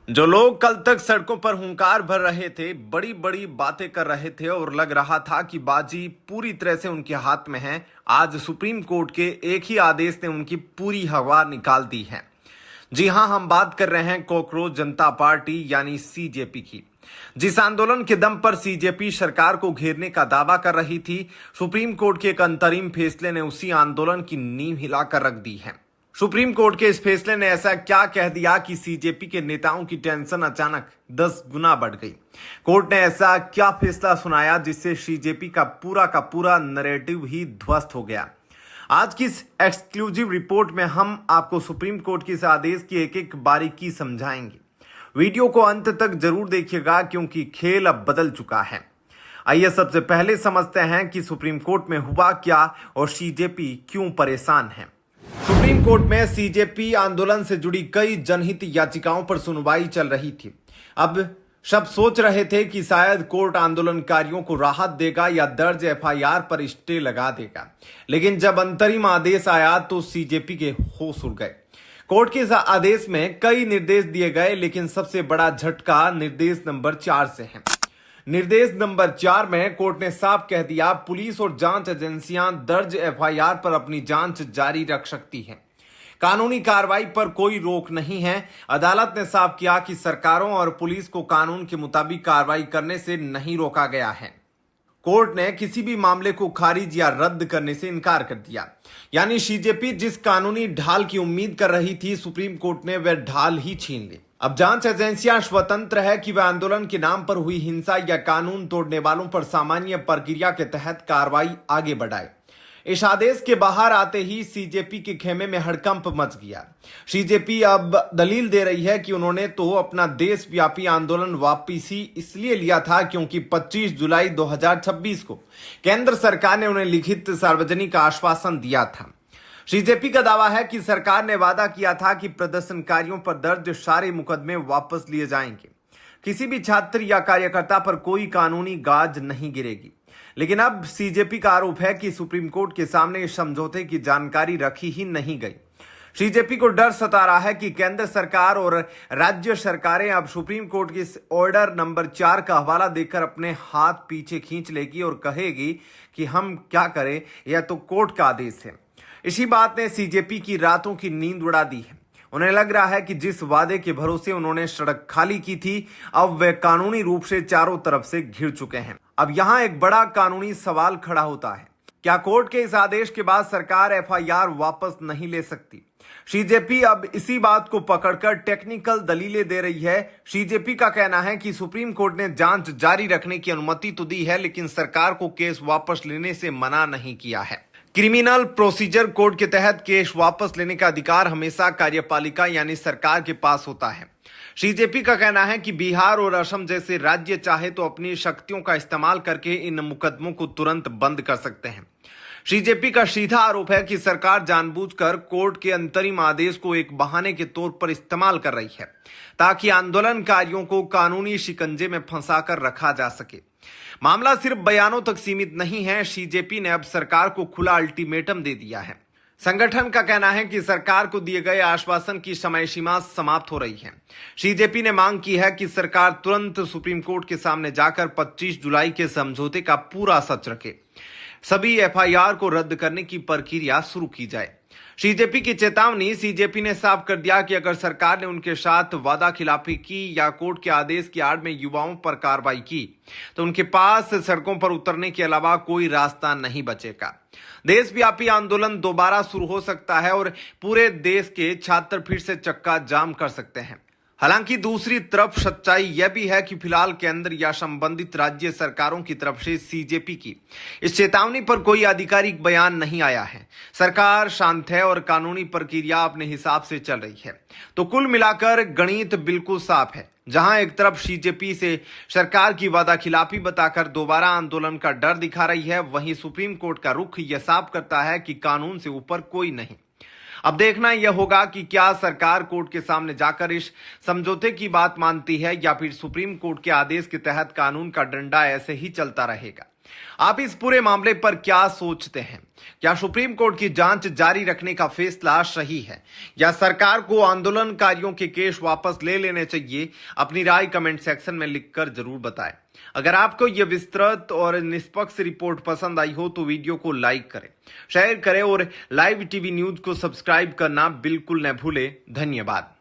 जो लोग कल तक सड़कों पर हुंकार भर रहे थे, बड़ी बड़ी बातें कर रहे थे और लग रहा था कि बाजी पूरी तरह से उनके हाथ में है, आज सुप्रीम कोर्ट के एक ही आदेश ने उनकी पूरी हवा निकाल दी है। जी हां, हम बात कर रहे हैं कॉकरोच जनता पार्टी यानी सीजेपी की। जिस आंदोलन के दम पर सीजेपी सरकार को घेरने का दावा कर रही थी, सुप्रीम कोर्ट के एक अंतरिम फैसले ने उसी आंदोलन की नींव हिलाकर रख दी है। सुप्रीम कोर्ट के इस फैसले ने ऐसा क्या कह दिया कि सीजेपी के नेताओं की टेंशन अचानक 10 गुना बढ़ गई। कोर्ट ने ऐसा क्या फैसला सुनाया जिससे सीजेपी का पूरा नैरेटिव ही ध्वस्त हो गया। आज की इस एक्सक्लूसिव रिपोर्ट में हम आपको सुप्रीम कोर्ट के इस आदेश की एक एक बारीकी समझाएंगे। वीडियो को अंत तक जरूर देखिएगा क्योंकि खेल अब बदल चुका है। आइए सबसे पहले समझते हैं कि सुप्रीम कोर्ट में हुआ क्या और सीजेपी क्यों परेशान है। सुप्रीम कोर्ट में सीजेपी आंदोलन से जुड़ी कई जनहित याचिकाओं पर सुनवाई चल रही थी। अब सब सोच रहे थे कि शायद कोर्ट आंदोलनकारियों को राहत देगा या दर्ज एफआईआर पर स्टे लगा देगा, लेकिन जब अंतरिम आदेश आया तो सीजेपी के होश उड़ गए। कोर्ट के इस आदेश में कई निर्देश दिए गए, लेकिन सबसे बड़ा झटका निर्देश नंबर 4 से है। निर्देश नंबर 4 में कोर्ट ने साफ कह दिया, पुलिस और जांच एजेंसियां दर्ज एफआईआर पर अपनी जांच जारी रख सकती हैं। कानूनी कार्रवाई पर कोई रोक नहीं है। अदालत ने साफ किया कि सरकारों और पुलिस को कानून के मुताबिक कार्रवाई करने से नहीं रोका गया है। कोर्ट ने किसी भी मामले को खारिज या रद्द करने से इनकार कर दिया। यानी सीजेपी जिस कानूनी ढाल की उम्मीद कर रही थी, सुप्रीम कोर्ट ने वह ढाल ही छीन ली। अब जांच एजेंसियां स्वतंत्र है कि वह आंदोलन के नाम पर हुई हिंसा या कानून तोड़ने वालों पर सामान्य प्रक्रिया के तहत कार्रवाई आगे बढ़ाए। इस आदेश के बाहर आते ही सीजेपी के खेमे में हड़कंप मच गया। सीजेपी अब दलील दे रही है कि उन्होंने तो अपना देशव्यापी आंदोलन वापसी इसलिए लिया था क्योंकि 25 जुलाई 2026 को केंद्र सरकार ने उन्हें लिखित सार्वजनिक आश्वासन दिया था। सीजेपी का दावा है कि सरकार ने वादा किया था कि प्रदर्शनकारियों पर दर्ज सारे मुकदमे वापस लिए जाएंगे, किसी भी छात्र या कार्यकर्ता पर कोई कानूनी गाज नहीं गिरेगी। लेकिन अब सीजेपी का आरोप है कि सुप्रीम कोर्ट के सामने इस समझौते की जानकारी रखी ही नहीं गई। सीजेपी को डर सता रहा है कि केंद्र सरकार और राज्य सरकारें अब सुप्रीम कोर्ट के इस ऑर्डर नंबर 4 का हवाला देकर अपने हाथ पीछे खींच लेगी और कहेगी कि हम क्या करें, यह तो कोर्ट का आदेश है। इसी बात ने सीजेपी की रातों की नींद उड़ा दी है। उन्हें लग रहा है कि जिस वादे के भरोसे उन्होंने सड़क खाली की थी, अब वे कानूनी रूप से चारों तरफ से घिर चुके हैं। अब यहां एक बड़ा कानूनी सवाल खड़ा होता है, क्या कोर्ट के इस आदेश के बाद सरकार एफआईआर वापस नहीं ले सकती? सीजेपी अब इसी बात को पकड़कर टेक्निकल दलीलें दे रही है। सीजेपी का कहना है कि सुप्रीम कोर्ट ने जांच जारी रखने की अनुमति तो दी है, लेकिन सरकार को केस वापस लेने से मना नहीं किया है। क्रिमिनल प्रोसीजर कोड के तहत केस वापस लेने का अधिकार हमेशा कार्यपालिका यानी सरकार के पास होता है। सीजेपी का कहना है कि बिहार और असम जैसे राज्य चाहे तो अपनी शक्तियों का इस्तेमाल करके इन मुकदमों को तुरंत बंद कर सकते हैं। सीजेपी का सीधा आरोप है कि सरकार जानबूझकर कोर्ट के अंतरिम आदेश को एक बहाने के तौर पर इस्तेमाल कर रही है ताकि आंदोलनकारियों को कानूनी शिकंजे में फंसाकर रखा जा सके। मामला सिर्फ बयानों तक सीमित नहीं है। सीजेपी ने अब सरकार को खुला अल्टीमेटम दे दिया है। संगठन का कहना है कि सरकार को दिए गए आश्वासन की समय सीमा समाप्त हो रही है। सीजेपी ने मांग की है कि सरकार तुरंत सुप्रीम कोर्ट के सामने जाकर 25 जुलाई के समझौते का पूरा सच रखे, सभी एफआईआर को रद्द करने की प्रक्रिया शुरू की जाए। सीजेपी की चेतावनी, सीजेपी ने साफ कर दिया कि अगर सरकार ने उनके साथ वादा खिलाफी की या कोर्ट के आदेश की आड़ में युवाओं पर कार्रवाई की तो उनके पास सड़कों पर उतरने के अलावा कोई रास्ता नहीं बचेगा। देशव्यापी आंदोलन दोबारा शुरू हो सकता है और पूरे देश के छात्र फिर से चक्का जाम कर सकते हैं। हालांकि दूसरी तरफ सच्चाई यह भी है कि फिलहाल केंद्र या संबंधित राज्य सरकारों की तरफ से सीजेपी की इस चेतावनी पर कोई आधिकारिक बयान नहीं आया है। सरकार शांत है और कानूनी प्रक्रिया अपने हिसाब से चल रही है। तो कुल मिलाकर गणित बिल्कुल साफ है। जहां एक तरफ सीजेपी से सरकार की वादा खिलाफी बताकर दोबारा आंदोलन का डर दिखा रही है, वहीं सुप्रीम कोर्ट का रुख यह साफ करता है कि कानून से ऊपर कोई नहीं। अब देखना यह होगा कि क्या सरकार कोर्ट के सामने जाकर इस समझौते की बात मानती है या फिर सुप्रीम कोर्ट के आदेश के तहत कानून का डंडा ऐसे ही चलता रहेगा। आप इस पूरे मामले पर क्या सोचते हैं? क्या सुप्रीम कोर्ट की जांच जारी रखने का फैसला सही है या सरकार को आंदोलनकारियों के केस वापस ले लेने चाहिए? अपनी राय कमेंट सेक्शन में लिखकर जरूर बताएं। अगर आपको यह विस्तृत और निष्पक्ष रिपोर्ट पसंद आई हो तो वीडियो को लाइक करें, शेयर करें और लाइव टीवी न्यूज को सब्सक्राइब करना बिल्कुल न भूलें। धन्यवाद।